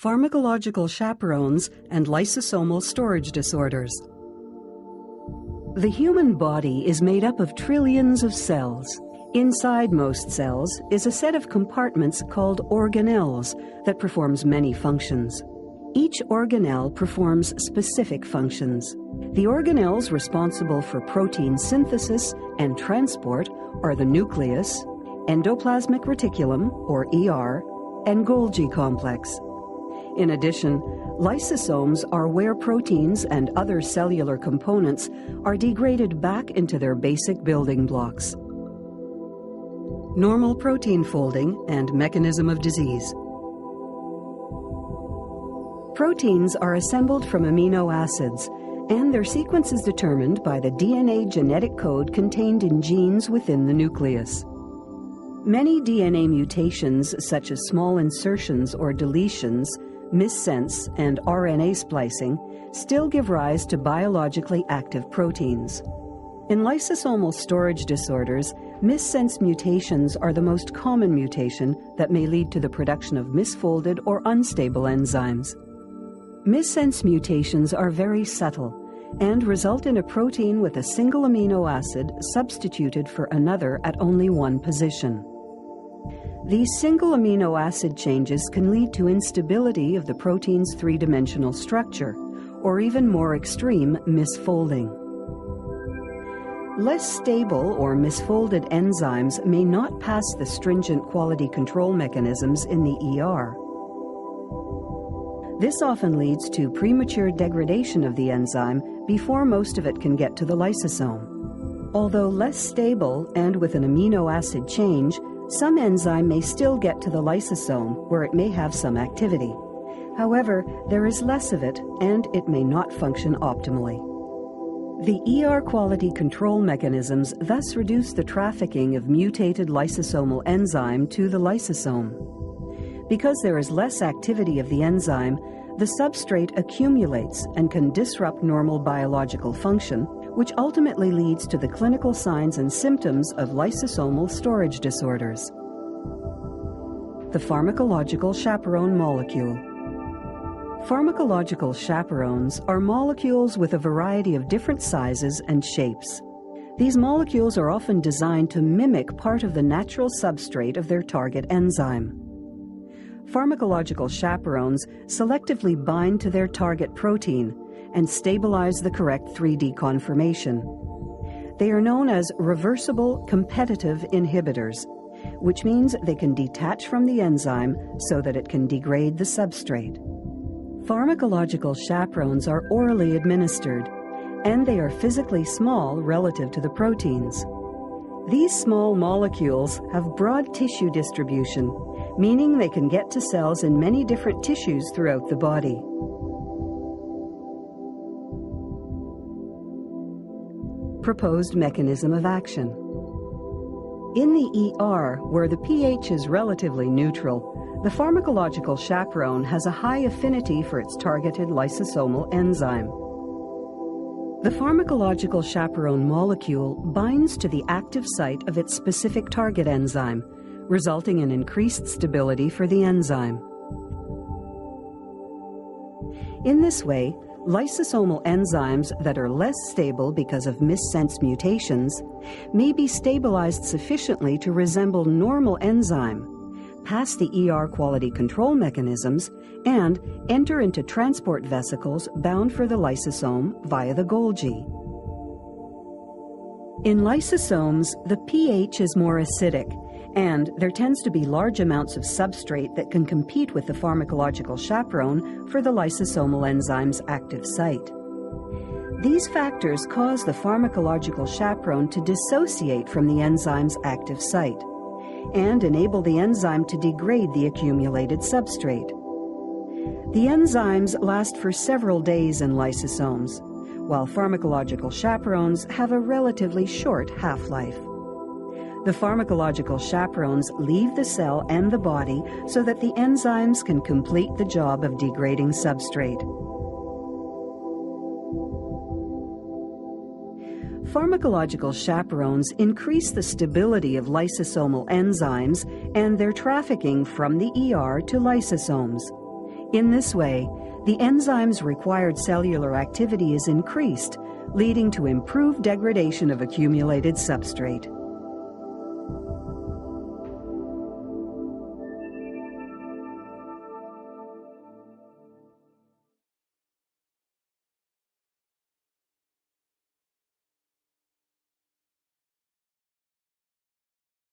Pharmacological chaperones and lysosomal storage disorders. The human body is made up of trillions of cells. Inside most cells is a set of compartments called organelles that performs many functions. Each organelle performs specific functions. The organelles responsible for protein synthesis and transport are the nucleus, endoplasmic reticulum, or ER, and Golgi complex. In addition, lysosomes are where proteins and other cellular components are degraded back into their basic building blocks. Normal protein folding and mechanism of disease. Proteins are assembled from amino acids, and their sequence is determined by the DNA genetic code contained in genes within the nucleus. Many DNA mutations, such as small insertions or deletions, missense, and RNA splicing, still give rise to biologically active proteins. In lysosomal storage disorders, missense mutations are the most common mutation that may lead to the production of misfolded or unstable enzymes. Missense mutations are very subtle and result in a protein with a single amino acid substituted for another at only one position. These single amino acid changes can lead to instability of the protein's three-dimensional structure, or even more extreme, misfolding. Less stable or misfolded enzymes may not pass the stringent quality control mechanisms in the ER. This often leads to premature degradation of the enzyme before most of it can get to the lysosome. Although less stable and with an amino acid change, some enzyme may still get to the lysosome where it may have some activity. However, there is less of it and it may not function optimally. The ER quality control mechanisms thus reduce the trafficking of mutated lysosomal enzyme to the lysosome. Because there is less activity of the enzyme, the substrate accumulates and can disrupt normal biological function, which ultimately leads to the clinical signs and symptoms of lysosomal storage disorders. The pharmacological chaperone molecule. Pharmacological chaperones are molecules with a variety of different sizes and shapes. These molecules are often designed to mimic part of the natural substrate of their target enzyme. Pharmacological chaperones selectively bind to their target protein and stabilize the correct 3D conformation. They are known as reversible competitive inhibitors, which means they can detach from the enzyme so that it can degrade the substrate. Pharmacological chaperones are orally administered, and they are physically small relative to the proteins. These small molecules have broad tissue distribution, meaning they can get to cells in many different tissues throughout the body. Proposed mechanism of action. In the ER, where the pH is relatively neutral, the pharmacological chaperone has a high affinity for its targeted lysosomal enzyme. The pharmacological chaperone molecule binds to the active site of its specific target enzyme, resulting in increased stability for the enzyme. In this way, lysosomal enzymes that are less stable because of missense mutations may be stabilized sufficiently to resemble normal enzyme, pass the ER quality control mechanisms, and enter into transport vesicles bound for the lysosome via the Golgi. In lysosomes, the pH is more acidic, and there tends to be large amounts of substrate that can compete with the pharmacological chaperone for the lysosomal enzyme's active site. These factors cause the pharmacological chaperone to dissociate from the enzyme's active site and enable the enzyme to degrade the accumulated substrate. The enzymes last for several days in lysosomes, while pharmacological chaperones have a relatively short half-life. The pharmacological chaperones leave the cell and the body so that the enzymes can complete the job of degrading substrate. Pharmacological chaperones increase the stability of lysosomal enzymes and their trafficking from the ER to lysosomes. In this way, the enzyme's required cellular activity is increased, leading to improved degradation of accumulated substrate.